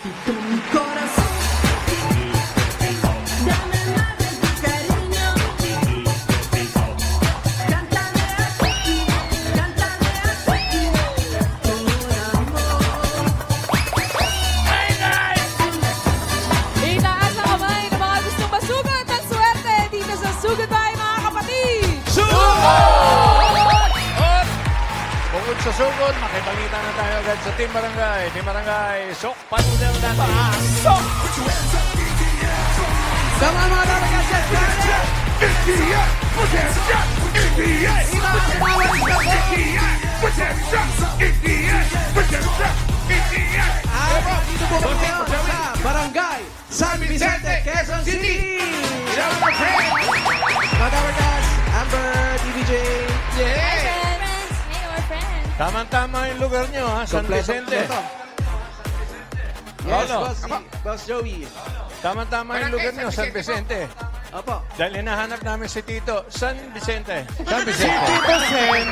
Con mi corazón, dame más de tu cariño. Cántame así, cántame así, con amor. Itaas ang kamay ng mga gustong masugat ng swerte dito sa Sugod Bahay, mga kapatid! Bukod sa sugod, makibalita na tayo agad sa Team Barangay. Team Barangay, sok panudel natin. Pasok! Come on, mga dapat dito po kami ngayon sa Barangay San Vicente, Quezon City! Mga dapat Amber, DBJ, Friends, Mayor friends. Tama-tama yung lugar nyo, ha? San Vicente. Yes, Ano? Boss Joey. Tama-tama yung lugar nyo, San Vicente. Opo. Dahil hinahanap namin si Tito, San Vicente. San Si Tito Sen,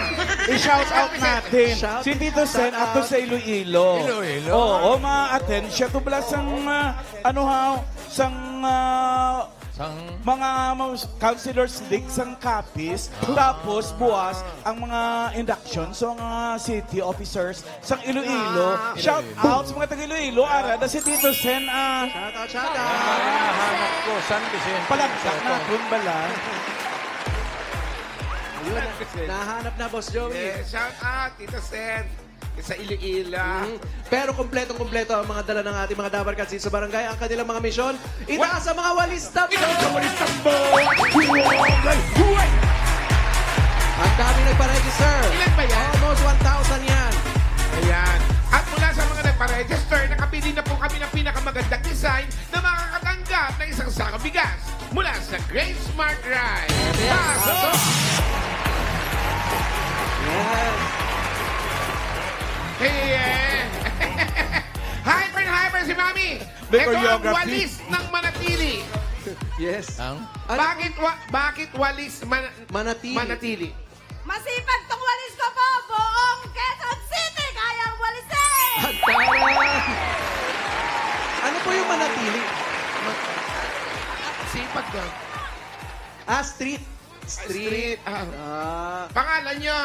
i-shout out natin. Shout Si Tito Sen out. ato sa Iloilo. Iloilo? Oo, ma-attend siya tubla sang, ano ha, sang mga councilors league sang Capiz. Tapos buwas ang mga induction sa mga city officers sang Iloilo. Shout out sa mga taga Iloilo. Ara na si Tito Sen, Shout out. Hinahanap ko, San Vicente. palagsak na kung bala. Ayun, nahanap na, Boss Joey. Shout out, Tito Sen. Sa Iloilo. Pero kompletong-kompleto ang mga dala ng ating mga Dabarkats sa barangay. Ang kanilang mga misyon, itaas ang mga walis tambo! Ang dami nagpa-register. Ilan ba yan? Almost 1,000 yan. Ayan. At mula sa mga nagpa-register, nakabili na po kami ng pinakamagandang design na makakatanggap ng isang sakong bigas mula sa Great Smart Ride. Pasok! Yes. Yeah. Hyper si Mami. May Ito ang choreography. walis ng manatili. Yes. Ang? Ano? Bakit walis Manatili. manatili? Masipag tong walis ko po, buong Quezon City, kayang walisin! Ang taray. Ano po yung manatili? Sipag ka. Street. Street. Pangalan nyo.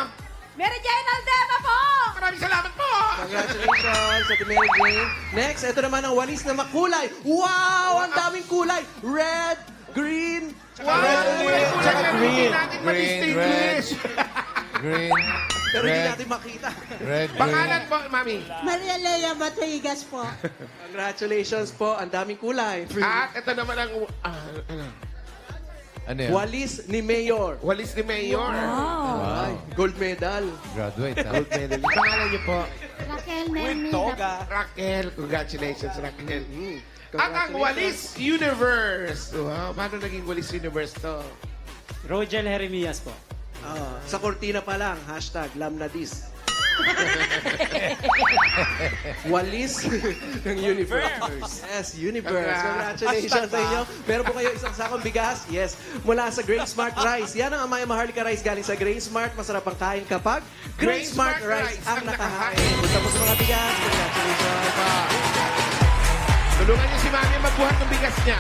Mary Jane Aldeva po! Maraming salamat po. Congratulations sa Mary Jane. Next, ito naman ang walis na makulay. Wow! Ang daming kulay. Red, green, Wow, Red, tsaka green. Hindi natin ma-distinguish. Green, pero hindi red, natin makita. red, Pangalan po, Mami. Maria Lea Batigas po. Congratulations po. Ang daming kulay. At ito naman ang Ano yan? Walis ni Mayor. walis ni Mayor. Ay, gold medal. Graduate, ha? Gold medal. Pangalan niyo po? Raquel With Menmina. toga. Raquel. Congratulations, Raquel. At Congratulations. ang Walis Universe. Wow, paano naging Walis Universe to? Rogel Jeremias po. Sa kortina pa lang, hashtag Lamnadis. Walis ng Universe. Yes, Universe. Congratulations sa inyo. Meron po kayo isang sakong bigas. Yes, mula sa Grain Smart Rice. Yan ang Amaya Maharlika Rice galing sa Grain Smart. Masarap ang kain kapag Grain Smart Rice ang nakahain. Punta po sa mga bigas. Congratulations. Tulungan niyo si Mami magbuhat ng bigas niya.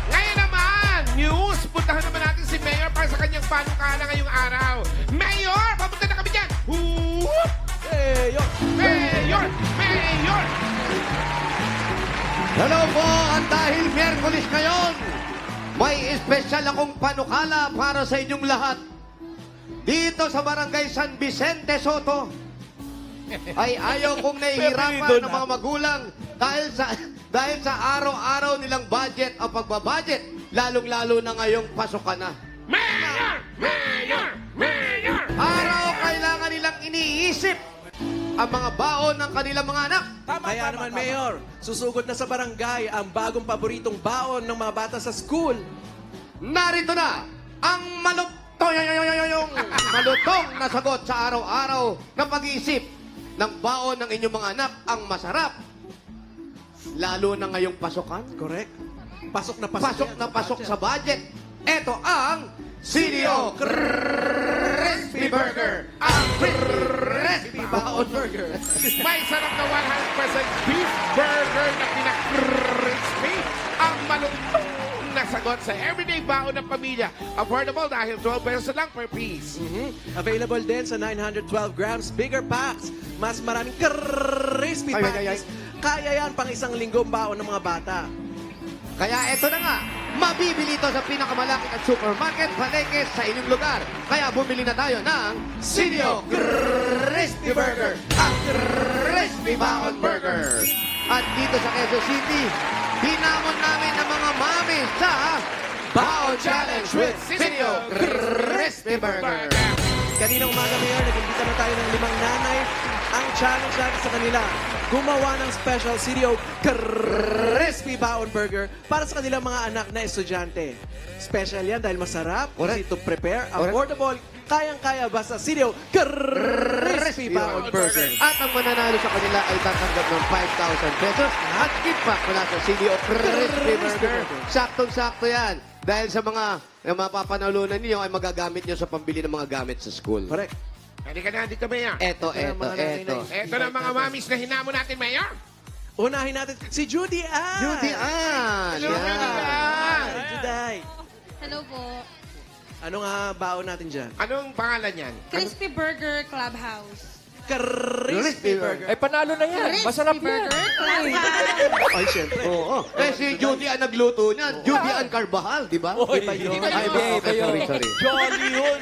Ngayon naman, news. Puntahan naman natin si Mayor para sa kanyang panukala ngayong araw. Mayor, papunta na kami dyan. Whoop! Hey, yo. Mayor! Mayor! Hello po, at dahil Miyerkules ngayon, may espesyal akong panukala para sa inyong lahat. Dito sa Barangay San Vicente Soto, ay ayaw kong nahihirapan ng mga magulang dahil sa araw-araw nilang budget o pagbabudget, lalong-lalo na ngayong pasukan na. Mayor! Mayor! Mayor! Araw kailangan nilang iniisip ang mga baon ng kanilang mga anak. Kaya naman, Mayor, susugod na sa barangay ang bagong paboritong baon ng mga bata sa school. Narito na ang malutong na sagot sa araw-araw na pag-iisip ng baon ng inyong mga anak ang masarap. Lalo na ngayong pasukan. Correct. Pasok na pasok. Pasok yan na pasok budget. sa budget. Ito ang CDO Crispy Burger. Ang crispy Crispy Baon Burger. May sarap na 100% beef burger na pinaka-crispy. Ang malutong na sagot sa everyday baon ng pamilya. Affordable dahil 12 pesos lang per piece. Available din sa 912 grams bigger packs. Mas maraming crispy Ay, ay, ay, patties. Kaya yan pang isang linggong baon ng mga bata. Kaya eto na nga, mabibili ito sa pinakamalapit at supermarket, palengke sa inyong lugar. Kaya bumili na tayo ng Sinio Crispy Burger, ang Crispy Baon Burger. At dito sa Quezon City, hinamon namin ang mga mami sa Baon Challenge with Sinio Crispy Burger. Kaninang umaga, Mayor, nag-imbita na tayo ng 5 nanay. Ang challenge natin sa kanila, gumawa ng special CDO Crispy Baon Burger para sa kanilang mga anak na estudyante. Special yan dahil masarap, easy to prepare, affordable, kayang-kaya basta CDO Crispy Baon Burger. At ang mananalo sa kanila ay tatanggap ng 5,000 pesos at gift pack mula sa CDO Crispy Burger. Saktong-sakto yan. Dahil sa mga mapapanalunan niyo ay magagamit niyo sa pambili ng mga gamit sa school. Correct. Halika na dito, Mayor. Eto. Ito na mga mamis na hinamon natin, Mayor. Unahin natin si Judy Ann. Judy Ann! Hello, Yan. Judy Ann. Hi, Juday. Hello po. Ano nga baon natin dyan? Anong pangalan yan? Crispy Burger Clubhouse. Crispy Burger. Ay, panalo na yan. Masarap yan. Burger Clubhouse. Ay, syempre. Oo. Eh, si Judy Ann nagluto niyan. Judy Ann Carvajal, di ba? Oy, Iba yun. Ay, sorry. Jolly yun.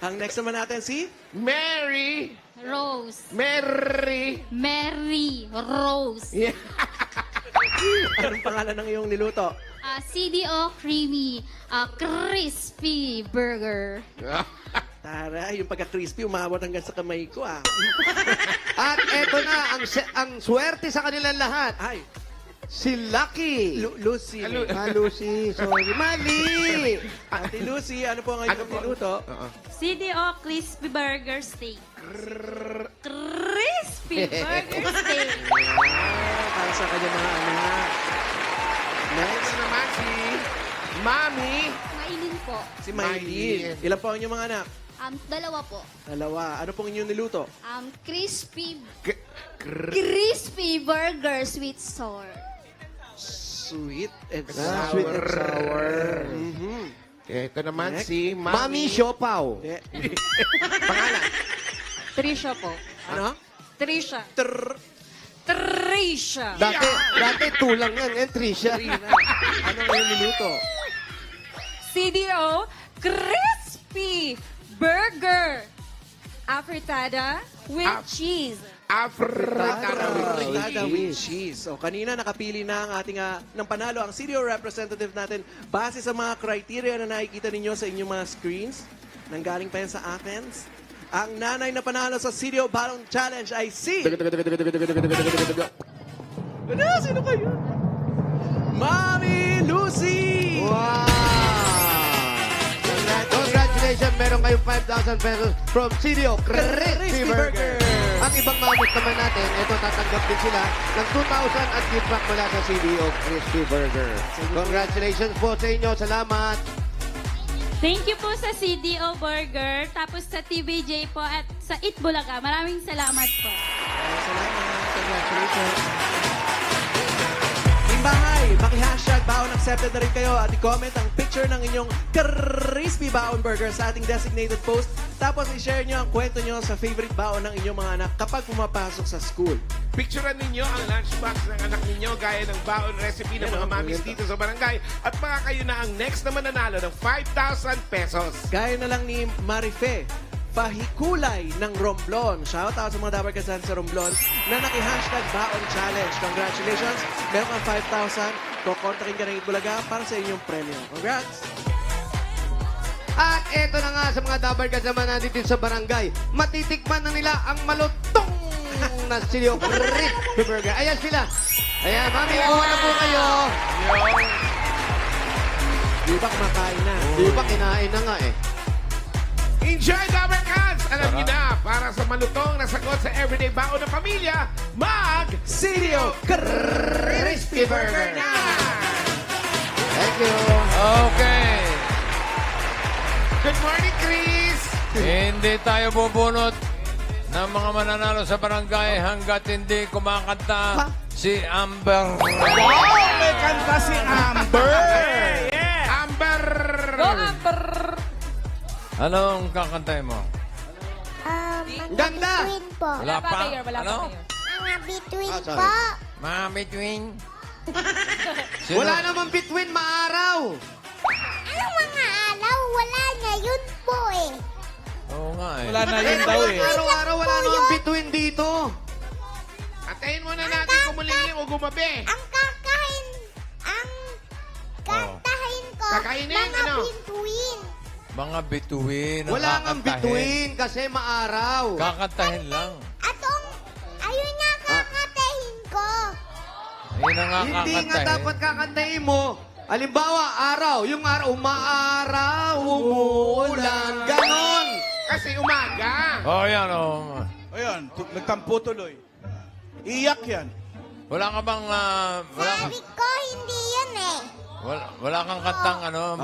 Ang next naman natin si Mary. Rose. Mary. Mary Rose. anong pangalan ng iyong niluto? CDO Creamy Crispy Burger. Tara, yung pagka-crispy, umabot hanggang sa kamay ko, ah. At eto na, ang swerte sa kanilang lahat. Ay, Si Lucky. Lucy. Lucy. Sorry. Mali. Ate Lucy, ano po ang iyong niluto? CDO Crispy Burger Steak. Crispy Burger Steak. Para sa kanyang mga anak. Next, Ito naman si Mami. Mailin po. si Maylin. Ilan po ang inyong mga anak? Dalawa po. Dalawa. Ano pong inyong niluto? Crispy Crispy Burger Sweet Sour. Sweet and Ah, sour. sweet and sour. Mhm. Ito naman Next. si Mami Mami. Siopaw. Eh, Pangalan. Trisha po. Ano? Trisha. Trrr. Trisha. Dati tulang yan. Trisha. Trina. Ano ang iyong niluto? CDO Crispy Burger. Afritada with cheese. Fritada with cheese. So, kanina nakapili na ang ating ng panalo ang CDO representative natin base sa mga criteria na nakikita ninyo sa inyong mga screens. Nanggaling pa yan sa Athens. Ang nanay na panalo sa CDO Balon Challenge ay si... Ano? Sino kayo? Mami Lucy! Wow! Congratulations! Meron kayong 5,000 pesos from CDO Crispy Burger. Ang ibang mamit naman natin, ito tatanggap din sila ng 2,000 at gift pack mula sa CDO Crispy Burger. Congratulations po sa inyo. Salamat! Thank you po sa CDO Burger, tapos sa TVJ po at sa Eat Bulaga. Maraming salamat po. Salamat. Congratulations. Team Bahay, maki-hashtag baon accepted na rin kayo at i-comment ang picture ng inyong crispy baon burger sa ating designated post. Tapos i-share nyo ang kwento nyo sa favorite baon ng inyong mga anak kapag pumapasok sa school. Picturean ninyo ang lunchbox ng anak ninyo gaya ng baon recipe ng mga mamis dito sa barangay at baka kayo na ang next na mananalo ng 5,000 pesos. Gaya na lang ni Marife, pahikulay ng Romblon. Shout out sa mga dapat kasan sa Romblon na naki-hashtag baon challenge. Congratulations! Meron kang 5,000. Kukontakin ka ng Itbulaga para sa inyong premyo. Congrats! At eto na nga sa mga dabar kasama natin dito sa barangay. Matitikman na nila ang malutong na CDO Crispy Burger. Ayan sila. Ayan, mami, kuha na po kayo. Di ba kumakain na? Di ba kinain na nga eh. Enjoy Dabber Cats! Alam niyo na, para sa malutong na sagot sa everyday baon ng pamilya, CDO Crispy Burger na! Thank you. Okay. Good morning, Chris! Hindi tayo bubunot ng mga mananalo sa barangay hanggat hindi kumakanta si Amber. Wow! May kanta si Amber! Amber! Go, Amber! Anong kakantay mo? Ganda! Between po. Wala Wala pa, pa? Mayor. Wala pa, Ano? Mayor. Mga between Ah, sorry. po. Mga between. Sino? Wala namang between maaraw. Anong mga alaw? Wala ngayon po eh. Oo nga eh. Wala na yun daw eh. Araw-araw wala namang between dito. Antayin muna natin kumulimlim o gumabi. Ang kakain, ang kantahin ko, Kakainin, mga ano? between. Mga bituin. ang Wala nang kakantahin. between kasi maaraw. Kakantahin lang. Atong, ayun nga kakatahin ko. Ayun na nga Hindi nga kakantahin. dapat kakantahin mo. Halimbawa, araw. Yung araw, umaaraw, umuulan. Ganon. Kasi umaga. Oh, yan oh. Ayun, nagtampo tuloy. Iyak yan. Wala ka bang, wala, ka, Sabi ko, hindi yun eh. wala kang kantang ano,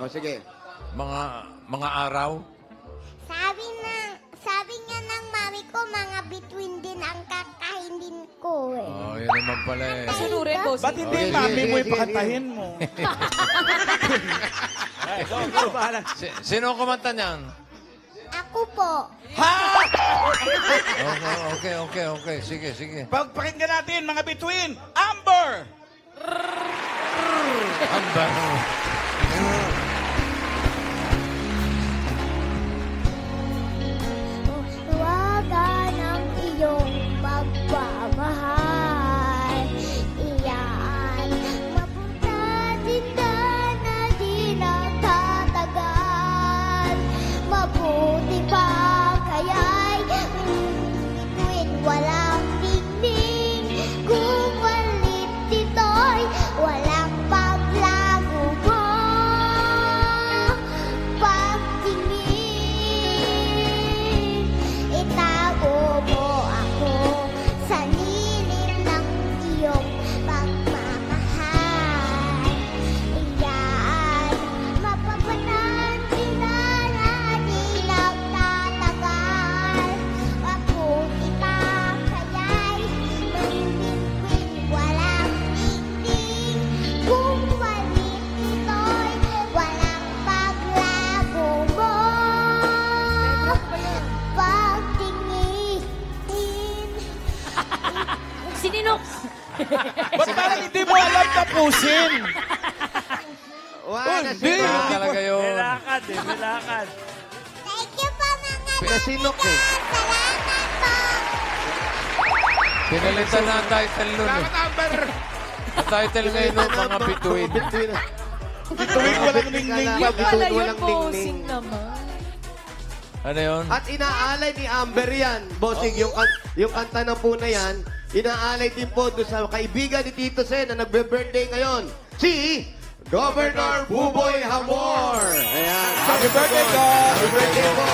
sige. mga araw? Sabi nga ng mami ko, mga between din ang kakain din ko eh. Oh, yun naman pala eh. Sunurin, boss. Ba't hindi Okay, mami sige, mo sige, ipakantahin mo? Ikaw bahala. Sino ang kumanta niyan? Ako po. Okay. Sige. Pagpakinggan natin, mga between, Amber! Amber. Tawagan ang iyong pagmamahal. Iyan, mapunta tinda na di nagtatagal. Mabuti pa kaya'y bituin walang tingning. Kung walit dito'y walang paglago mo. Pagtingin, itago mo ako sa lilim ng iyong pagmamahal. Iyan, mapapansin na di nagtatagal. Mabuti pa kaya'y manibigwin walang tingting. Kung walit ito'y walang paglago mo. Pagtingin. Sininok. Ba't parang hindi mo alam tapusin? Wala na Hindi. siya. Yun talaga yun. Thank you po mga Pinasinok eh. Salamat po. Pinalitan na ang title nun eh. Salamat, Amber. Ang title ngayon nun, mga bituin. Between. Tuwing walang ningning Yung pa. Yung pala yun, walang bossing ningning. naman. Ano yun? At inaalay ni Amber yan. Bossing, yung kanta na po na yan, inaalay din po doon sa kaibigan ni Tito Sen na nagbe-birthday ngayon. Si Governor Buboy Hamor. Ayan. Happy birthday, Gov! Happy birthday po.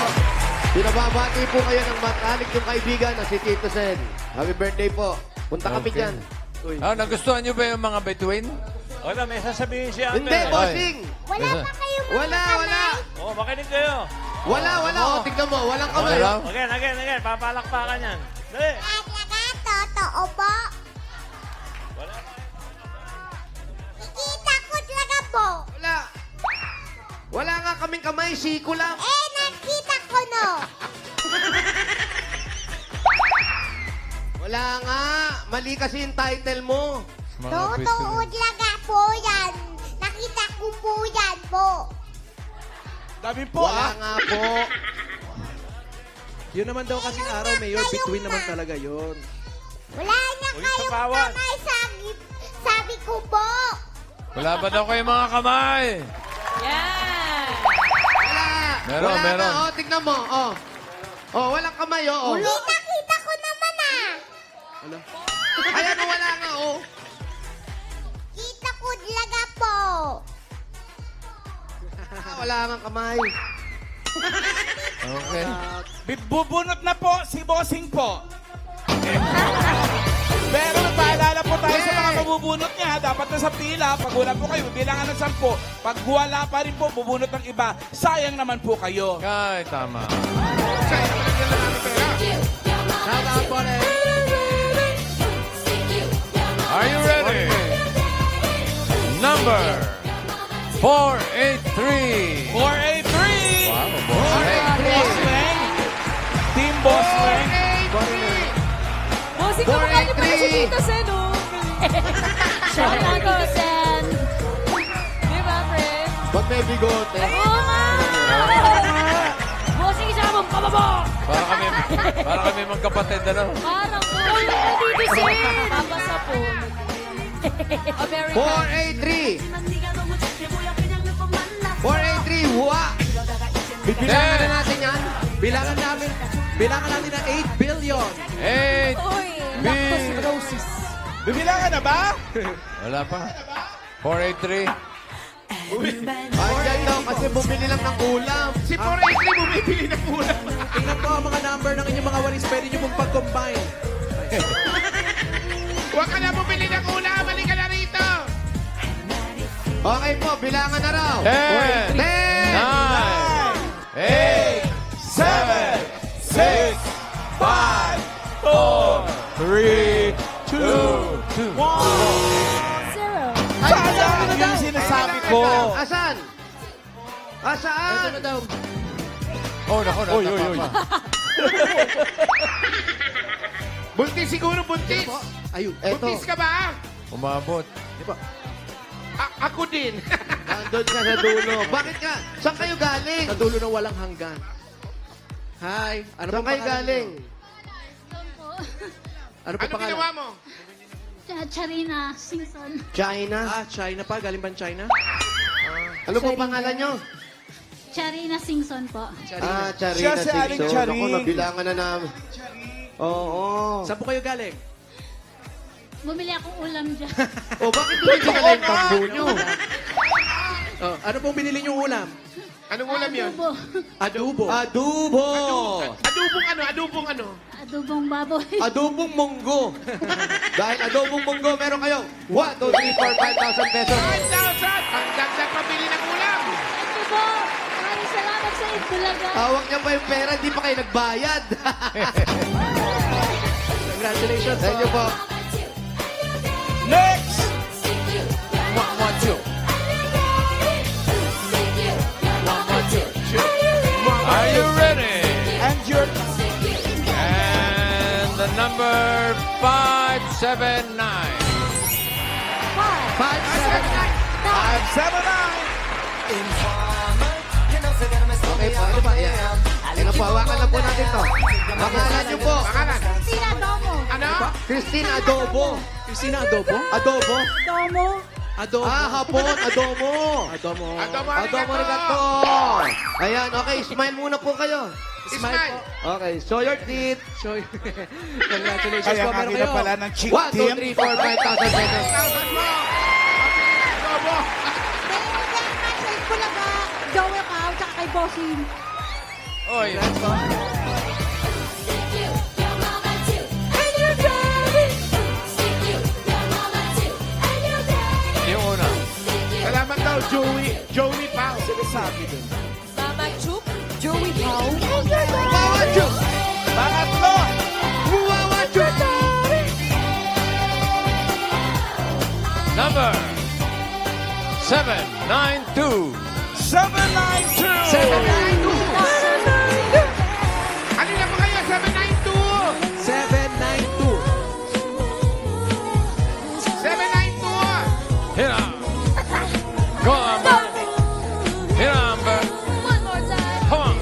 Pinababati po kayo ng matalik yung kaibigan na si Tito Sen. Happy birthday po. Punta kami Okay. dyan. Nagustuhan niyo ba yung mga bituin? Wala, may sasabihin siya. Hindi, bossing. Wala pa kayong mga Wala. Oh, makinig kayo. Wala. O, tignan mo. Walang kamay. Wala. Again. Papalakpakan yan. Dali. Talaga, totoo po. Ikita ko talaga po. Wala. Wala nga kaming kamay. Siko lang. Nakita ko no. Wala nga. Mali kasi yung title mo. Mga Totoo bituin. talaga po yan. Nakita ko po yan po. Dami po, Wala nga po. Yun naman daw kasing araw, Mayor. Between naman talaga yun. Wala na Uy, kayong sapawan. kamay. Sabi ko po. Wala ba daw kayo mga kamay? Yan. Wala. Meron, Wala meron. nga. O, tignan mo. Walang kamay. Nakita ko naman Ayan mo, wala nga. Kita ko talaga po. Wala nga kamay. Okay. Bubunot na po si Bossing po. Pero paalala po tayo sa mga bubunot niya, dapat nasa pila. Pag wala po kayo, bilangan ng 10. Pag wala pa rin po, bubunot ng iba. Sayang naman po kayo. Ay, tama. Sa'yo naman ang dala namin pera. Shout out po rin. Are you ready? Number 483. 483! Wow, boss. Boss Leng. Team Boss Leng. Bossing, kamukha niyo pala si Tito Sen, oh. Shout out, Tito Sen. Di ba, friend? Ba't may bigote? Oo nga! Bossing, isa ka mong pababa! Para kami magkapatid, ano? Parang po. Tito Sen. Babasa po. American. 483. 483, wa! Bibilangan na natin yan. Bilangan natin na 8 billion. 8. Uy, lactose. Bibilangan na ba? Wala pa. 483. Andyan daw kasi bumili lang ng ulam. Si 483 bumibili ng ulam. Tingnan po ang mga number ng inyong mga walis. Pwede nyo pong pag-combine. Huwag ka na bumili ng ulam. Balik ka na rito. Okay po, bilangan na raw. 10. 10. 9. 8. 7, 6, 5, 4, 3, 2, 1. Zero. Sayang yung sinasabi ko. Asan? Asaan? Ito na daw. Oh, nako, natapa pa. Buntis siguro, buntis. Ayun. Eto, Buntis ka ba? Umabot. Ako din. nandun ka sa dulo. Bakit ka? Saan kayo galing? Sa dulo ng walang hanggan. Hi. Ano Saan pong kayo pangalan galing? niyo? Ano po Ano pangalan? ginawa mo? Charina Simpson. China? China pa? Galing ba China? Ano po pangalan nyo? Charina Simpson po. Charina. Charina Siya si Aling Simpson. Charing. Ako, nabilangan na namin. Oo. Saan po kayo galing? Bumili akong ulam dyan. O, bakit hindi dinala yung tambo nyo? Oh, ano pong binili niyong ulam? Anong ulam yun? Adobo. Adobo. Adobo! Adubong ano? Adubong ano? Adobong baboy. Adobong munggo. Dahil adobong munggo, meron kayong 1, 2, 3, 4, 5,000 pesos. 5,000! Ang dagdag pabili ng ulam! Thank you po. Maraming salamat sa Itbulaga. Hawak niya pa yung pera, hindi pa kayo nagbayad. Congratulations. Thank you po. Next! 112. Are you ready? And your And the number 579. 579. Okay po, ano ba? Yan. Ano po, hawakan lang po natin to. Pangalan niyo po. Pangalan? Sina Domo. Ano? Christine Adobo. Christina Adobo? Adobo? Tomo. Adobo. Hapon, Adobo. Adobo. Adobo Adobo arigato! arigato. Ayan, okay, smile muna po kayo. Smile! Okay, show your teeth. Show you. Congratulations Kaya po. nga Meron kita kayo. pala ng chick 1, 2, team. 3, 4, 5,000 pesos. 1,000 mo! Adobo! Thank you very much sa Itbulaga. Joey Kao, tsaka kay Bossing. Oy. Congrats po. Yung una. Salamat daw, Joey Pao. Sinasabi dun. Mama Chup. Joey Pao. Wawadyo! Pangatlo! Wawadyo! Number 792. 792! Ano na po kayo? 792! 792. 792! Hit on. Go on, Amber. Hit on, Amber. One more time. Come on.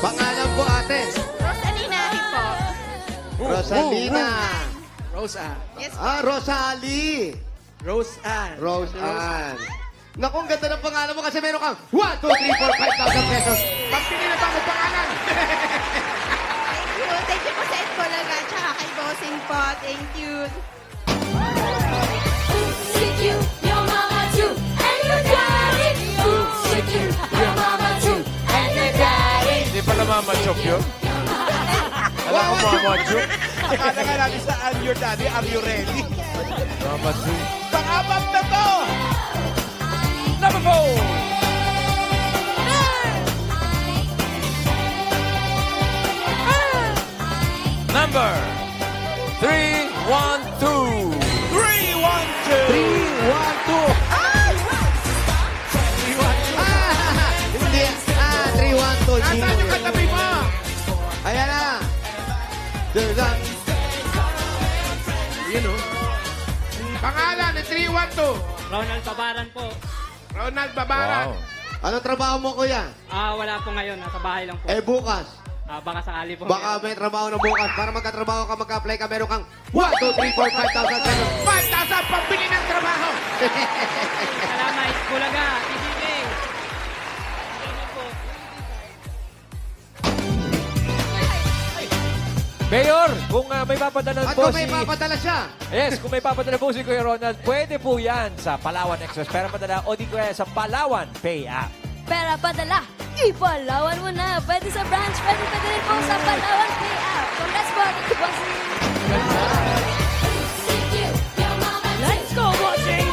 Pangalan po ate. Rosalina po. Rosalina. Rose Ann. Rosalie. Rose Ann. Rose Ann. Naku, ang ganda ng pangalan mo kasi meron kang 1, 2, 3, 4, 5,000 pesos. Pagpili na ba mo pangalan? Thank you po sa Itbulaga, tsaka kay Bossing po. Thank you. Thank you, your mama too, and your daddy. Thank you, your mama too, and your daddy. Hindi pa namamachok yun. Alam ko mamachok. Akala nga natin sa And Your Daddy, Are You Ready? Mama Chu. Pang-apat na to! Number 4. Number 312. 3, 1, 2. Hindi. 312. Nasaan yung katabi mo? Ayan na. Dun. Yun, oh. Pangalan ni 312. Ronald Tabaran po. Ronald Babaran. Wow. Anong trabaho mo, kuya? Wala po ngayon. Nasa bahay lang po. Bukas. Baka sakali po. Baka may trabaho na bukas. Para magkatrabaho ka, mag-apply ka, meron kang 1, 2, 3, 4, 5,000 pesos. 5,000 pambili ng trabaho. Salamat. Bulaga. Isipin. Mayor, kung may papadala At po kung may si... papadala siya, Yes, kung may papadala po si Kuya Ronald, pwede po yan sa Palawan Express. Pera padala o di kaya sa Palawan Pay App. Pera padala, ipalawan mo na. Pwede sa branch, pwede rin po sa Palawan Pay App. Congrats po, bossing. Let's go, bossing!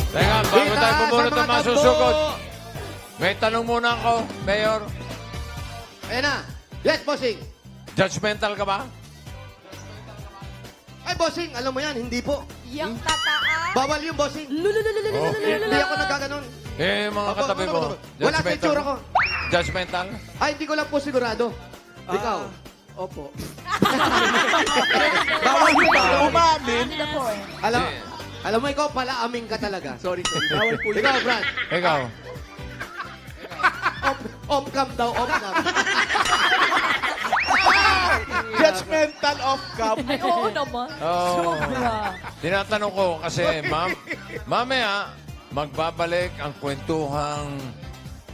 Teka, bago Kita tayo pumunod sa ng mga masusugod. tambo. May tanong muna ako, Mayor. Ayan na. Yes, bossing. Judgmental ka ba? Ay, bossing, alam mo yan, hindi po. Yung tataan. Bawal yung bossing. Oh. Hindi ako nagkaganon. Eh, mga Opo, katabi mo. Wala sa itsura ko. Judgmental? Ay, hindi ko lang po sigurado. Ikaw. Opo. Bawal yung umamin. Alam mo, ikaw pala, aming ka talaga. Sorry. Bawal po yun. Ikaw, Brad. Ikaw. Off-cam daw, off-cam. Judgmental off-cam. Ay, oo naman. Oh. Sobra. Tinatanong ko kasi, mamaya, magbabalik ang kwentuhang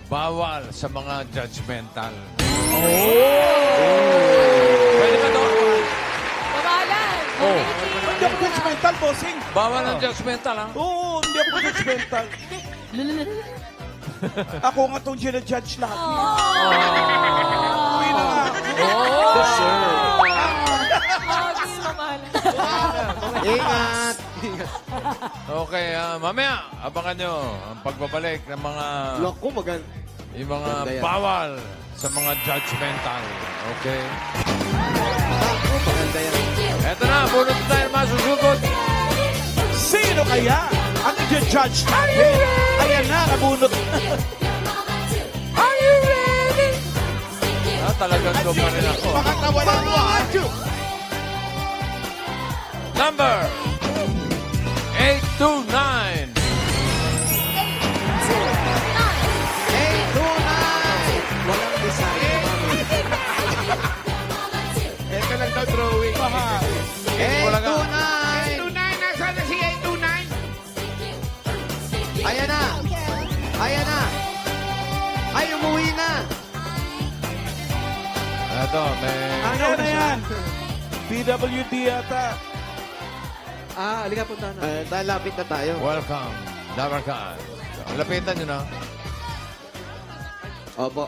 bawal sa mga judgmental. Pwede ba doon? Pamahalan. Oh. Hindi ako judgmental, bossing. Bawal ang judgmental, ha? Oo, hindi ako judgmental. Ako nga itong ginajudge lahat. Uwi na nga. Hugs, pamahalan. Ingat. Okay, mamaya, abangan nyo ang pagbabalik ng mga Naku, maganda. yung mga Maganda yan. bawal sa mga judgmental. Okay? Naku, maganda yan. Eto na, bunot na tayo masusugod. Sino kaya ang i-judge natin? Ayan na, nabunot. Are you ready? Talagang ko pa rin ako. Baka nawalan mo, ha? Number 829. 829. Walang design. Ito lang daw drawing. Mahal. 829. 829, nasaan na si 829? Ayan na. Ayan na. Ay, umuwi na. Eto, may... Ano na yan? PWD yata. Halika punta na. Lapit na tayo. Welcome. Dabarkan. Lapitan nyo na. Opo.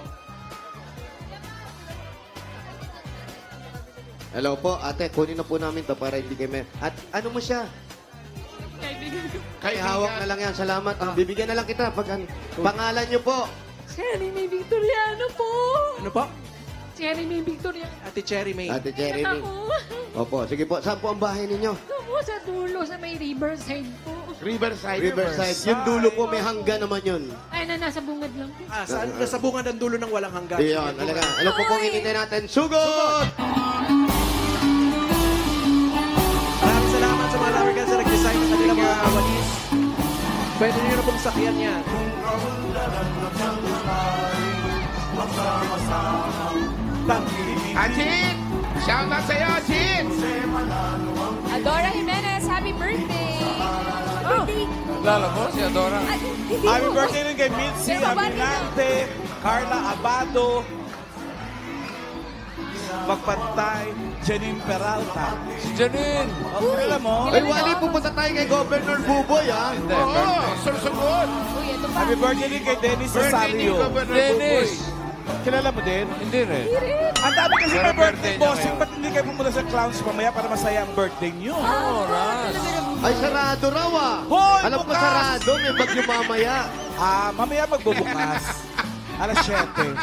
Hello po, ate. Kunin na po namin to para hindi kayo may... At ano mo siya? Kay hawak na lang yan. Salamat. Bibigyan na lang kita pag pangalan niyo po. Cherry May Victoriano po. Ano po? Cherry May Victoriano. Ate Cherry May. Ate Jeremy. Ako. Opo, sige po. Saan po ang bahay ninyo? Ito po sa dulo, sa may Riverside po. Riverside. Riverside. Yung dulo po, may hangga naman yun. Ay, nasa bungad lang po. Saan? Nasa bungad ang dulo ng walang hanggan. Iyon, alaga. Ano po pong hinintay natin? Sugod! Maraming salamat sa mga Lamergan sa nag-design ng kanilang mga walis. Pwede nyo na pong sakyan yan. Ajit! Shout out sa'yo, Ajit! Adora Jimenez, happy birthday! Oh, Lala mo, si Adora. Happy birthday rin kay Mitzi Aminante, Carla Abado, Magpantay, Janine Peralta. Si Janine. Alam mo? Ay, Wally, pupunta tayo kay Governor Buboy, ha? Hindi, Oo, susunod. uy, ito pa. Happy birthday rin kay Dennis Birthday ni Cesario. Governor Dennis. Buboy. Kilala mo din? Hindi rin. Ang dami kasi Pero may birthday, birthday niya bossing. ngayon. Ba't hindi kayo pumunta sa clowns mamaya para masaya ang birthday niyo? Ay, sarado raw ah. Hoy, Alam ko bukas! sarado, may bagyo mamaya. Mamaya magbubukas. Alas 7.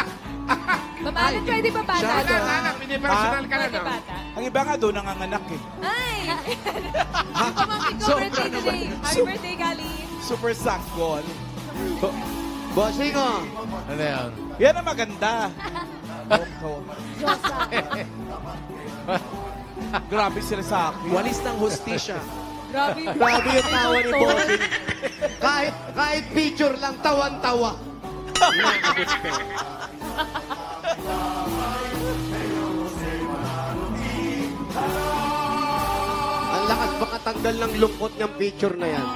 Ma'am Alan, pwede ba bata Anak, doon? anak, pinipersonal ka na, Pwede no? bata? Ang iba nga doon nanganganak eh. Ay! Yung pamangkin ko, birthday today. Happy birthday, Kali. Super sanggol. Bossing oh. Ano yan? Yan ang maganda. Grabe sila sa akin. Walis ng hustisya. Grabe. Grabe yung tawa ni Bossing. Kahit picture lang, tawan-tawa. Ang lakas makatanggal ng lungkot ng picture na yan.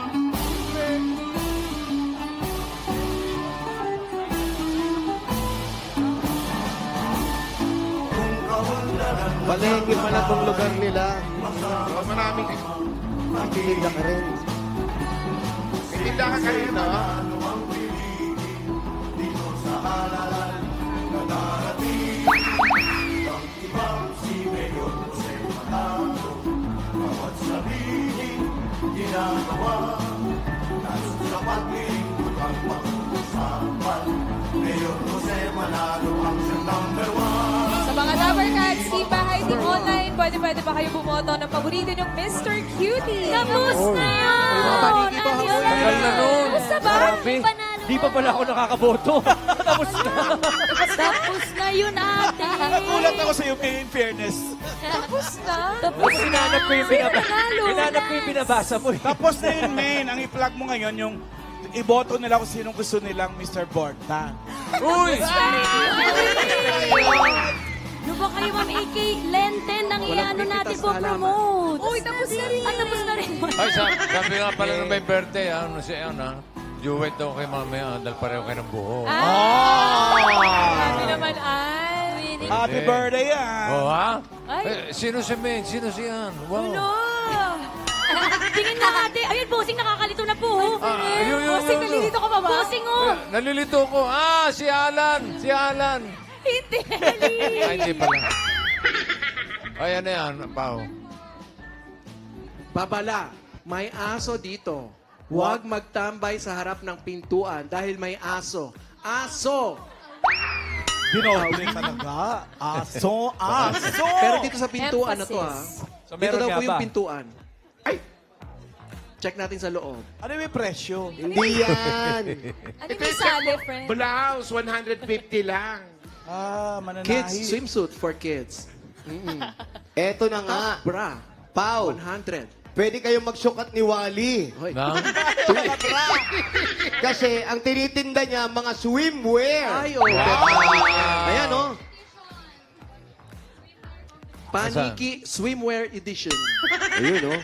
Palengke pala tong lugar nila. Oh, maraming. Tinda ka rin. Tinda ka kayo, no? Sa mga Dabber Cats, Team Bahay, Team Online, pwede pa kayo bumoto ng paborito ng Mr. Cutie. Tapos na yun! mga paniki po, Ayun habol. na. Tagal na nun. Basta ba? Grabe. Panalo Di pa pala ako nakakaboto. Tapos na. Tapos na yun, ate. Nagulat ako sa iyo, in fairness. Tapos na. Tapos na. Hinanap ko yung Panalo. Hinanap ko yung binabasa mo eh. Tapos na yun, main. Ang i-plug mo ngayon, yung iboto nila kung sinong gusto nilang Mr. Borta. Uy! Ano ba kayo, Ma'am AK? Lenten ang iano natin po promote. Uy, tapos na rin. Tapos na rin. Ay, sabi nga pala nung may birthday, ano si Ana, duet daw kay mamaya, dahil pareho kayo ng buho. Grabe naman, Al. Happy birthday, Oh, ha? Ay. Sino si Meg? Sino si Ann? Wow. No. Tingin na ate. Ayun, bossing nakalito na po. Yun. Bossing, nalilito ka pa ba? Bossing, oh. Nalilito ko. Si Alan. Si Alan. Hindi. Ay, hindi pala. Ay, ano yan, Pao? Babala, may aso dito. Huwag magtambay sa harap ng pintuan dahil may aso. Aso! Binoble talaga. Aso. Pero dito sa pintuan na to ha. So, Dito meron daw nga po yung ba? pintuan. Ay! Check natin sa loob. Ano yung presyo? Hindi yan. Ano may sali, friend? Blouse, 150 lang. Mananahi. Kids swimsuit for kids. Eto na nga. Bra, Pau, 100. pwede kayong magsukat ni Wally. Hoy. Na? Kasi ang tinitinda niya, mga swimwear. Ay, oh. Ayan, oh. Paniki Swimwear Edition. Ayun, oh.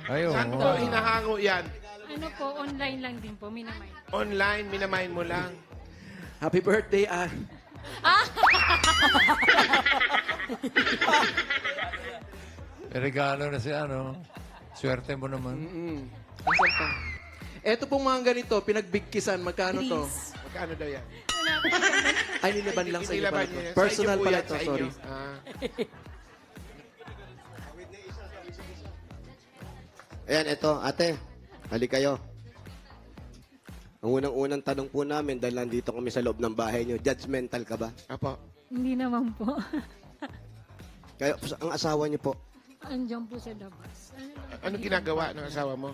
Ayun. Saan ko hinahango yan? Ano po, online lang din po, minamay. Online, minamain mo lang. Happy birthday, Ann. May regalo na si ano. Swerte mo naman. Asan pa? Eto pong mga ganito, pinagbigkisan, magkano to? Magkano daw yan? Ay, nilaban lang sa inyo Inilaban pala to. niyo yan. Sa Personal inyo po pala yan, to, sa sorry. inyo. Ayan, ito, ate. Halik kayo. Ang unang-unang tanong po namin, dahil nandito kami sa loob ng bahay niyo, judgmental ka ba? Apo. Hindi naman po. Kayo, ang asawa niyo po, Andiyan po sa labas. Ano ginagawa ng asawa mo?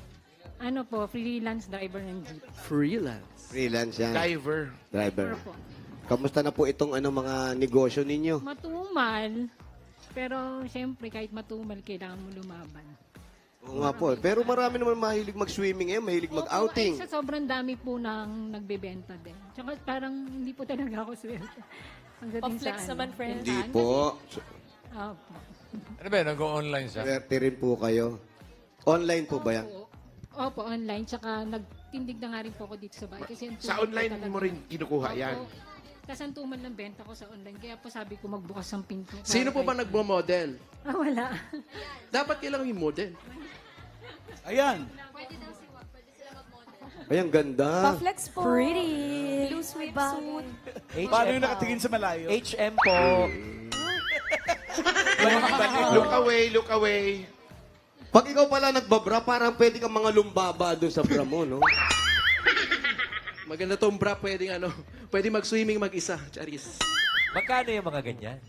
Ano po, freelance driver ng jeep. Freelance. freelance yan, Diver. driver. Po. Kamusta na po itong mga negosyo ninyo? Matumal. Pero siyempre, kahit matumal, kailangan mo lumaban. Oo nga po, pero marami naman mahilig mag-swimming mahilig mag-outing. Sa sobrang dami po nang nagbebenta din. Tsaka parang hindi po talaga ako swerte. Pagdating Pa-flex sa naman, friend. Hindi po. Opo. Ano ba, nag-online siya? Swerte rin po kayo. Online po ba yan? Opo, online. Tsaka nagtindig na nga rin po ako dito sa bahay. Kasi ang Sa tumal online ko talaga. mo rin kinukuha Opo. yan. Kasi ang tumal ng benta ko sa online. Kaya po sabi ko magbukas ng pinto. Sino po ba nagmo-model? Wala. Dapat kailangan yung model. Ayan. Ay, ang ganda. Pa-flex po. Pretty. Blue swimsuit. Paano yung nakatingin sa malayo? HM po. Look away, look away. Pag ikaw pala nagbabra, parang pwede kang mga lumbaba doon sa bra mo, no? Maganda tong bra, pwedeng pwede mag-swimming mag-isa. Charis. Magkano yung mga ganyan?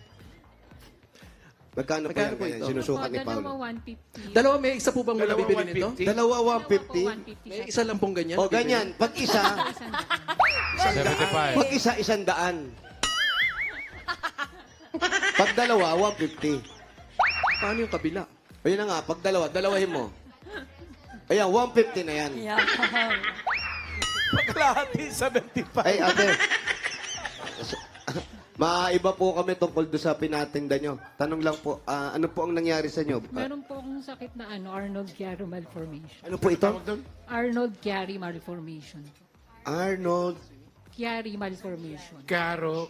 Magkano pa Magkano yan? po Ganyan, ito? sinusukat ni Dalawa, Paolo. 150. Dalawa, may isa po bang Dalawa, nabibili nito? 150? Dalawa, Opo, 150. 150 May siya. isa lang pong ganyan. O, ganyan. Pag isa, 75. pag isa, 100. Pag dalawa, 150. Paano yung kabila? Ayun na nga, pag dalawa, dalawahin mo. Ayan, 150 na yan. Pagkalahati, 75. Ay, ate. Maiba po kami tungkol doon sa pinatinda nyo. Tanong lang po, ano po ang nangyari sa inyo? Meron po akong sakit na Arnold Chiari malformation. Ano po ito? Arnold Chiari malformation. Arnold Chiari malformation. Caro.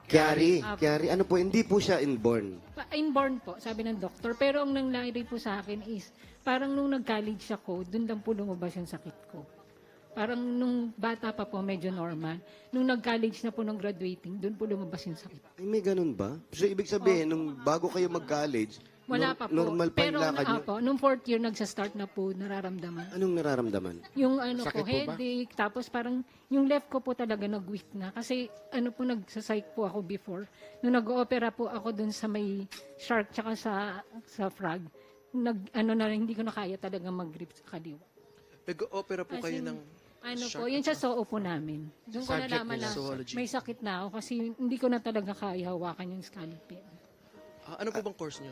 Chiari. Chiari. Ano po, hindi po siya inborn. Inborn po, sabi ng doktor. Pero ang nangyari po sa akin is, parang nung nag-college ako, dun lang po lumabas yung sakit ko. Parang nung bata pa po, medyo normal. Nung nag-college na po, nung graduating, dun po lumabas yung sakit. Ay, may ganun ba? So, ibig sabihin, nung bago kayo mag-college, Wala pa po. normal pa Pero yung lakad nyo. nung fourth year, nagsa-start na po, nararamdaman. Anong nararamdaman? Yung ano Sakit po, po ba? headache, tapos parang yung left ko po talaga nag-weak na. Kasi ano po, nagsa-psych po ako before. Nung nag-opera po ako dun sa may shark tsaka sa frog, hindi ko na kaya talaga mag-grip sa kaliwa. Nag-opera po As kayo in, ng... Ano po, shark yun sa soo po namin. Doon ko Subject nalaman na nila. Zoology. may sakit na ako kasi hindi ko na talaga kaya hawakan yung scalpel. ano po bang course nyo?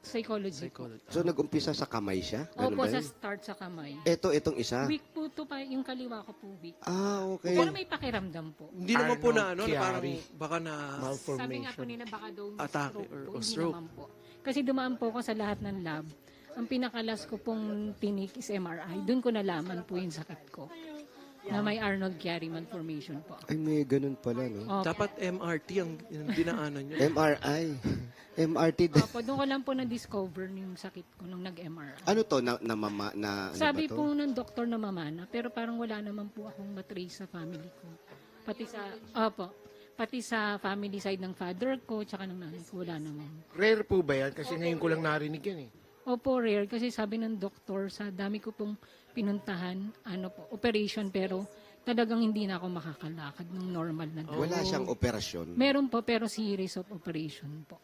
Psychology. Psychology. So, nag-umpisa sa kamay siya? Ganun Opo, ba sa yun? start sa kamay. Itong isa? Weak po to pa, yung kaliwa ko po weak. Ah, okay. Pero may pakiramdam po. Hindi naman po na Arnold na parang Chiari. baka na... Sabi nga po nila baka daw Atake stroke or po, hindi stroke. naman po. Kasi dumaan po ako sa lahat ng lab. Ang pinakalas ko pong tinik is MRI. Doon ko nalaman po yung sakit ko. Na may Arnold Chiari malformation po. Ay, may ganun pala, no? Opo. Dapat MRT ang dinaanan nyo. MRI. MRT. Opo, doon ko lang po na-discover yung sakit ko nung nag-MRI. Ano to? Na Sabi ano ba to? po ng doktor na mamana, pero parang wala naman po akong matrace sa family ko. Pati sa family side ng father ko, tsaka ng nanay ko, wala naman. Rare po ba yan? Kasi ngayon ko lang narinig yan eh. Opo, rare. Kasi sabi ng doktor, sa dami ko pong pinuntahan, operation, pero talagang hindi na ako makakalakad ng normal na dami. Wala siyang operasyon. Meron po, pero series of operation po.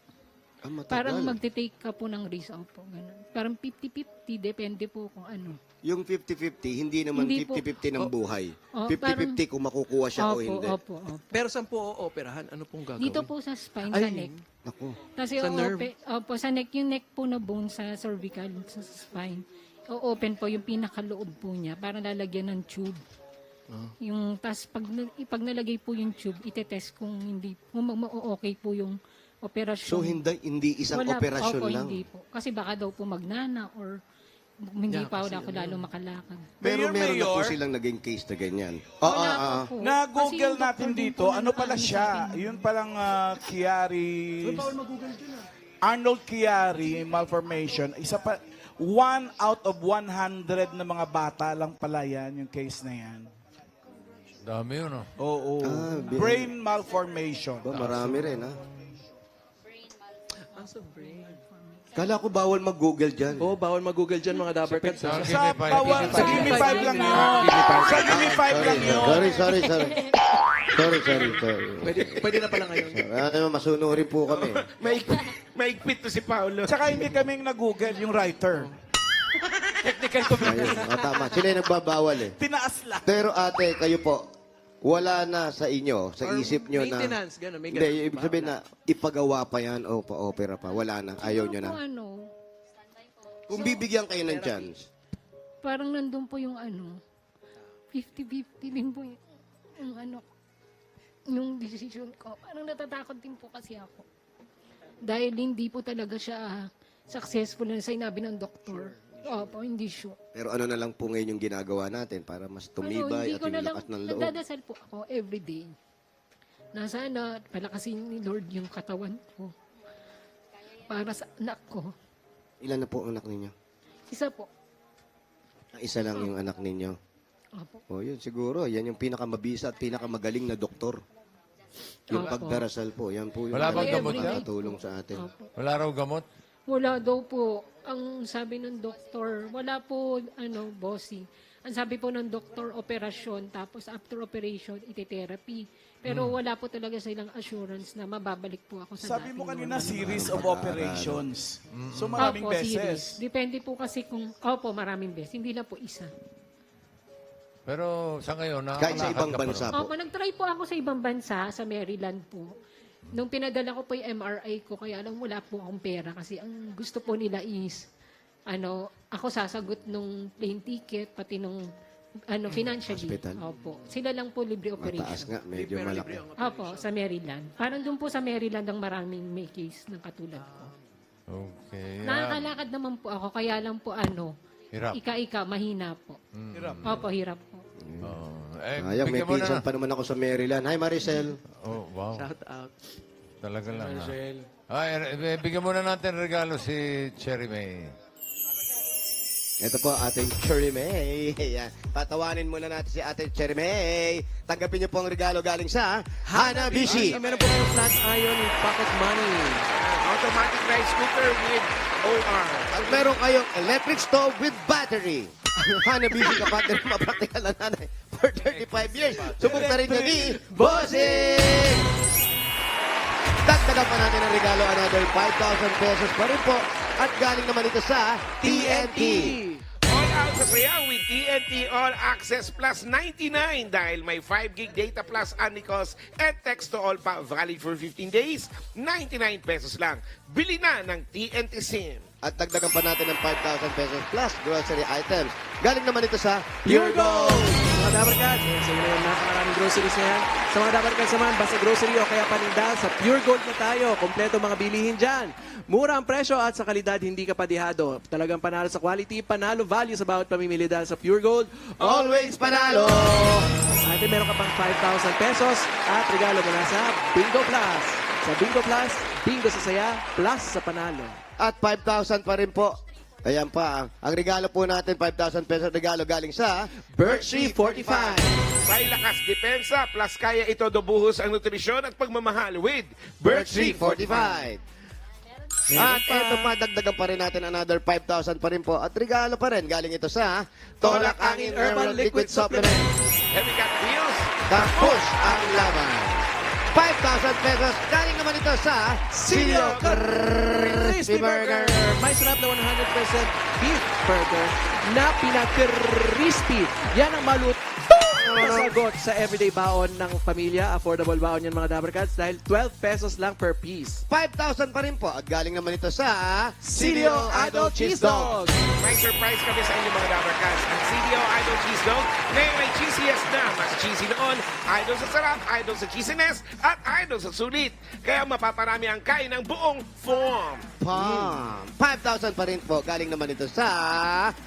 Ah, matagal. Parang magte-take ka po ng risk off po. Ganun. Parang 50-50, depende po kung ano. Yung 50-50, hindi naman Hindi po. 50-50 ng buhay. Oh, 50-50 kung makukuha siya o hindi. Opo. Pero saan po ooperahan? Ano pong gagawin? Dito po sa spine, Ay, sa neck. Ako. Kasi Sa nerve? sa neck, yung neck po na bone sa cervical, sa spine, o-open po yung pinakaloob po niya para lalagyan ng tube. Yung tas pag nalagay po yung tube, itetest kung okay po yung operasyon. So, hindi isang Wala, operasyon opo, lang. hindi po. Kasi baka daw po magnana or hindi Yeah, pa kasi ako lalo makalakad. Pero meron na po Mayor, silang naging case na ganyan. Wala pa po. Na-google Kasi yung natin doktor din dito, po ano pala nag-ano siya? sa akin. Yun palang Chiari... Arnold Chiari malformation. Isa pa, 1 out of 100 na mga bata lang pala yan, yung case na yan. Dami yun, no? Oo. Brain malformation. Ba, marami rin, ha? Kala ko bawal mag-google dyan. Oo, bawal mag-google dyan mga Dapper Cats. Sa Sa Gimme 5. bawal, sa Gimme 5 lang yun. Sa Gimme 5 lang yun. Sorry. Pwede na pala ngayon. Ano, masunurin po kami. Maigpit to si Paolo. Tsaka hindi kaming nag-google yung writer. Ayun, tama. Sila yung nagbabawal eh. Tinaas lang. Pero ate, kayo po, wala na sa inyo, sa Or isip nyo na... maintenance, gano'n. May Hindi, gano'n. ibig sabihin na ipagawa pa yan o pa-opera pa. Wala na. Ayaw nyo na. Kung ano, Kung bibigyan kayo ng chance, parang nandun po yung 50-50 din po yung decision ko. Parang natatakot din po kasi ako. Dahil hindi po talaga siya successful na sinabi ng doktor. Opo, hindi sure. pero ano na lang po ngayon yung ginagawa natin para mas tumibay at yung lakas ng loob. Nagdadasal po ako everyday. Na sana palakasin ni Lord yung katawan ko. Para sa anak ko. Ilan na po ang anak ninyo? Isa po. Isa lang yung anak ninyo. Opo. O yun, siguro. Yan yung pinakamabisa at pinakamagaling na doktor. Yung Opo. pagdarasal po. Yan po yung Wala bang gamot yan? makakatulong sa atin. Opo. Wala raw gamot? Wala daw po. Ang sabi ng doktor, wala po, bossy. Ang sabi po ng doktor, operasyon, tapos after operation, iti-therapy. Pero wala po talaga silang assurance na mababalik po ako sa Sabi dating mo kanina, normal. series of operations. So maraming Opo, series. beses. Depende po kasi kung, maraming beses. Hindi na po isa. Pero sa ngayon, Kahit sa nakakalakad ibang ka pa bansa raw. po. Opo, nag-try po ako sa ibang bansa, sa Maryland po. Nung pinadala ko po yung MRI ko, kaya lang wala po akong pera kasi ang gusto po nila is, ako sasagot nung plane ticket, pati nung, financially. Hospital. Opo. Sila lang po libre Mataas operation. nga, medyo malaki. Opo, sa Maryland. Parang doon po sa Maryland ang maraming may case ng katulad ko. Okay. Nakakalakad naman po ako, kaya lang po Hirap. ika-ika, mahina po. Opo, hirap po. Oh. Ayang, may bigyan mo na pinsan pa naman ako sa Maryland. Hi, Maricel. Oh, wow. Shout out. Talaga lang. Ay, bigyan muna natin regalo si Cherry May. Ito po, ating Cherry May. Yan. Patawanin muna natin si ating Cherry May. Tanggapin niyo po ang regalo galing sa Hanabishi. Meron po kayong flat iron pocket money. Automatic rice cooker with OR. At meron kayong electric stove with battery. Hanabishi kapatid, mapraktikal na nanay for 35 years. Subok na rin niya ni Bossing! Dagdagan pa natin ang regalo, another 5,000 pesos pa rin po. At galing naman ito sa TNT. All out sa saya with TNT All Access Plus 99 dahil may 5 gig data plus Unicos and text to all pa valid for 15 days, 99 pesos lang. Bili na ng TNT SIM. At dagdagan pa natin ng 5,000 pesos plus grocery items. Galing naman ito sa Pure Gold! Mga Dabarkads, sa inyo yung napakaraming groceries na yan. Sa mga Dabarkads naman, basta grocery o kaya paninda, sa Pure Gold na tayo. Kompleto mga bilihin dyan. Mura ang presyo at sa kalidad hindi ka padihado. Talagang panalo sa quality, panalo value sa bawat pamimili dahil sa Pure Gold. Always Panalo! At meron ka pang 5,000 pesos at regalo mula sa Bingo Plus. Sa Bingo Plus, bingo sa saya, plus sa panalo. At 5,000 pa rin po. Ayan pa, ang regalo po natin, 5,000 pesos regalo galing sa Birch Tree 45. May lakas depensa plus kaya ito dubuhos ang nutrisyon at pagmamahal with Birch Tree 45. At ito pa, dagdagan pa rin natin another 5,000 pa rin po. At regalo pa rin, galing ito sa Tolak Angin Herbal Liquid Supplement. Heavy Cat Wheels. Tapos ang laban. 5,000 pesos, galing naman ito sa Silio Crispy Burger. May sarap na 100% beef burger na pinaka-crispy. Yan ang malutong na sagot sa everyday baon ng pamilya. Affordable baon yan mga Dabarkads dahil 12 pesos lang per piece. 5,000 pa rin po. At galing naman ito sa Silio Adult Cheese Dog. May surprise kami sa inyo mga Dabarkads. Ang CDO Idol Cheese Dog ngayon may cheesiest na. Mas cheesy noon, idol sa sarap, idol sa cheesiness, at idol sa sulit. Kaya mapaparami ang kain ng buong form. Pam. 5,000 pa rin po. Galing naman ito sa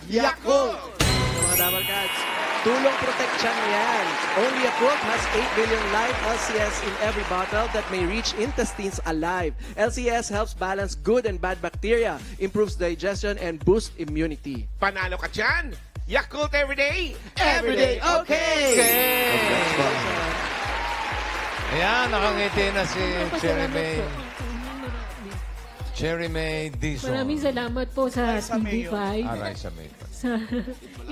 Yakult. Mga Dabarkads, tulong protection yan. Only Yakult has 8 billion live LCS in every bottle that may reach intestines alive. LCS helps balance good and bad bacteria, improves digestion, and boosts immunity. Panalo ka dyan. Yakult everyday. Everyday okay! Congrats po. Ayan, nakangiti na si Cherry Salamat May. po. Cherry May Dizon. Maraming salamat po sa Sa Mayo. TV5. Aray sa May. Sa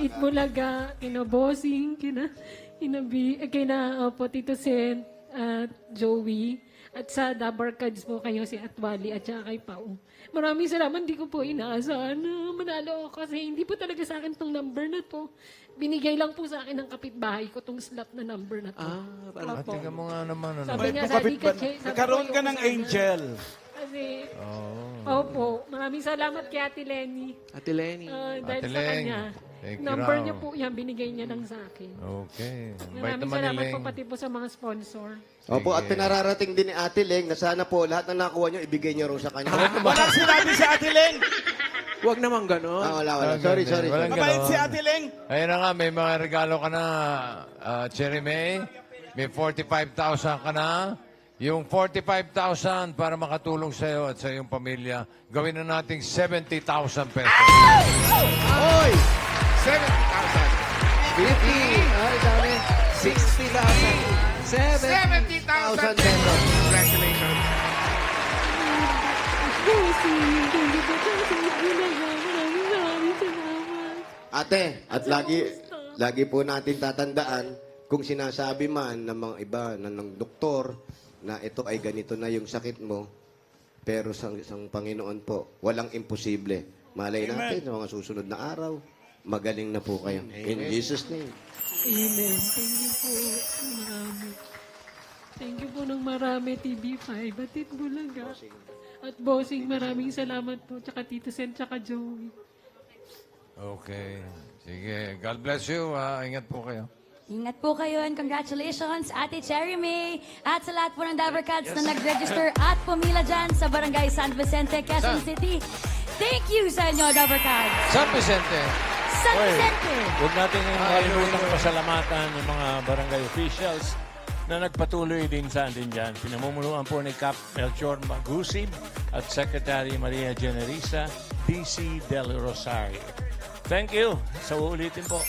Itbulaga, kina Bossing, kina Tito Sen, at Joey, at sa Dabarkads po kayo si Atwali at saka kay Pao. Maraming salamat, hindi ko po inaasahan na manalo ako kasi hindi po talaga sa akin tong number na to. Binigay lang po sa akin ng kapitbahay ko tong slot na number na to. parang Opo. Tingnan mo nga naman. Ano? Sabi nga sa Kapit ba? Dika, Nagkaroon ka ng angel. Kasi, opo, maraming salamat kay Ate Lenny. Ate Lenny. Dahil Ate sa Leng, kanya, thank you number raw. niya po yan, binigay niya lang sa akin. Okay. Bait Maraming naman ni salamat Leng. po pati po sa mga sponsor. Opo, at pinararating din ni Ate Leng na sana po lahat ng nakuha nyo, ibigay nyo rin sa kanya. Walang sinabi si Ate Leng. Huwag naman gano'n. Wala. Sorry. Walang Mabait ganon. si Ate Leng. Ayun na nga, may mga regalo ka na, Cherry May. May 45,000 ka na. Yung 45,000 para makatulong sa iyo at sa iyong pamilya, gawin na nating 70,000 pesos. Oy! 70,000. Ay, dami. 60,000. 70,000 pesos. Congratulations. Ate, at lagi po natin tatandaan kung sinasabi man ng mga iba ng doktor na ito ay ganito na yung sakit mo, pero sa isang Panginoon po, walang imposible. Malay natin sa mga susunod na araw, magaling na po kayo. In Jesus' name. Amen. Thank you po. Marami. Thank you po ng marami, TV5. Batid Bulaga. At Bossing, maraming salamat po. Tsaka Tito Sen, tsaka Joey. Okay. Sige. God bless you. Ingat po kayo. Ingat po kayo and congratulations, Ate Cherry May. At sa lahat po ng Dabber Cats na nag-register at pumila dyan sa Barangay San Vicente, Quezon City. Thank you sa inyo, Dabber Cats. San Vicente. San Vicente. Huwag natin kalimutan pasalamatan ng mga barangay officials na nagpatuloy din sa atin dyan. Pinamumunuan po ni Cap Melchor Magusib at Secretary Maria Generisa DC Del Rosario. Thank you. Sa uulitin po.